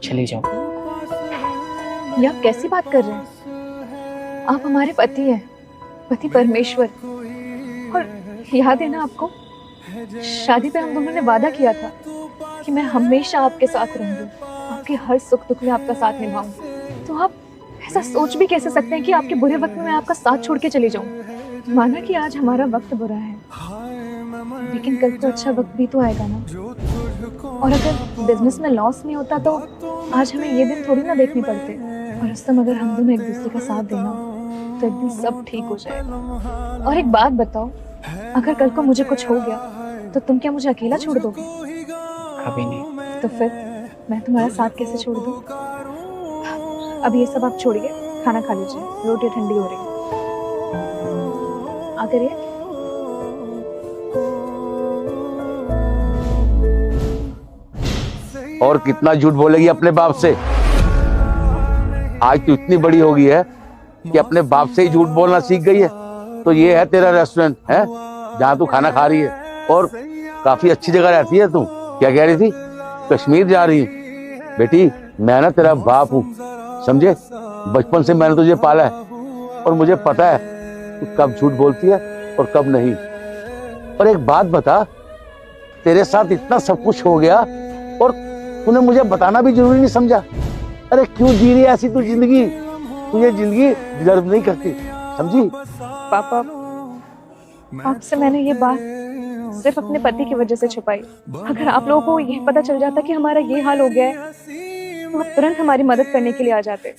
चली जाओ। ये आप कैसी बात कर रहे हैं? आप हमारे पति हैं, पति परमेश्वर। और याद है ना आपको, शादी पे हम दोनों ने वादा किया था कि मैं हमेशा आपके साथ रहूंगी, आपके हर सुख दुख में आपका साथ निभाऊंगी। तो आप ऐसा सोच भी कैसे सकते हैं कि आपके बुरे वक्त में मैं आपका साथ छोड़ के चली जाऊं? माना कि आज हमारा वक्त बुरा है, लेकिन कल तो अच्छा वक्त भी तो आएगा ना। और अगर बिजनेस में लॉस नहीं होता तो आज हमें ये दिन थोड़ी ना देखने पड़ते। और उस समय अगर हम दोनों एक दूसरे का साथ देना तो एक दिन सब ठीक हो जाएगा। और एक बात बताओ, अगर कल को मुझे कुछ हो गया तो तुम क्या मुझे अकेला छोड़ दोगे? कभी नहीं। तो फिर मैं तुम्हारा साथ कैसे छोड़ दूं? अब ये सब आप छोड़िए, खाना खा लीजिए, रोटी ठंडी हो रही है। आ करिए। और कितना झूठ बोलेगी अपने बाप से? आज तो इतनी बड़ी हो गई है कि अपने बाप से ही झूठ बोलना सीख गई है। तो ये है तेरा रेस्टोरेंट है जहाँ तू खाना खा रही है, और काफी अच्छी जगह रहती है। तू क्या कह रही थी? कश्मीर जा रही है? बेटी मैं ना तेरा बाप हूँ, समझे? बचपन से मैंने तुझे पाला है और मुझे पता है तू कब झूठ बोलती है और कब नहीं। और एक बात बता, तेरे साथ इतना सब कुछ हो गया और तूने मुझे बताना भी जरूरी नहीं समझा? अरे क्यों जी रही है ऐसी तू जिंदगी? तू ये जिंदगी डिजर्व नहीं करती, समझी? पापा, आपसे मैंने ये बात सिर्फ अपने पति की वजह से छुपाई। अगर आप लोगों को ये पता चल जाता कि हमारा ये हाल हो गया है तो आप तुरंत हमारी मदद करने के लिए आ जाते।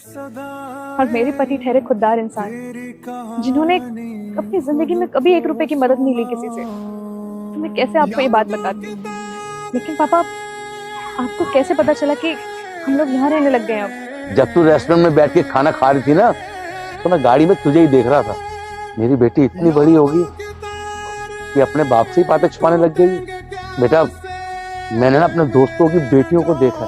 और मेरे पति ठहरे खुददार इंसान, जिन्होंने अपनी जिंदगी में कभी 1 रुपए की मदद नहीं ली किसी से। तो मैं कैसे आपको ये बात बताती? लेकिन पापा, आपको कैसे पता चला कि हम लोग यहाँ रहने लग गए अब? जब तू रेस्टोरेंट में बैठ के खाना खा रही थी ना, तो मैं गाड़ी में तुझे ही देख रहा था। मेरी बेटी इतनी बड़ी होगी कि अपने बाप से ही बातें छुपाने लग गई। बेटा मैंने ना अपने दोस्तों की बेटियों को देखा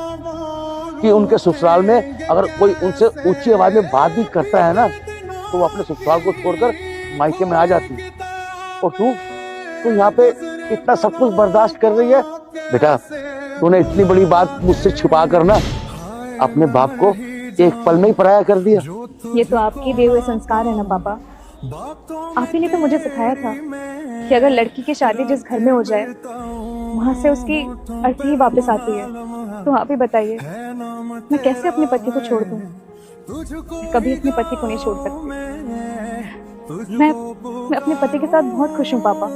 कि उनके ससुराल में अगर कोई उनसे ऊंची आवाज में बात भी करता है ना, तो वो अपने ससुराल को छोड़कर मायके में आ जाती है। और तू यहाँ पे इतना सब कुछ बर्दाश्त कर रही है। बेटा तूने इतनी बड़ी बात मुझसे छुपा कर ना अपने बाप को एक पल में ही पराया कर दिया। ये तो आपके दिए हुए संस्कार है ना पापा। आप ही ने तो मुझे सिखाया था कि अगर लड़की की शादी जिस घर में हो जाए वहां से उसकी अर्थी ही वापस आती है। तो आप ही बताइए, मैं कैसे अपने पति को छोड़ दूं? मैं कभी अपने पति को नहीं छोड़ सकती। मैं अपने पति के साथ बहुत खुश हूँ पापा।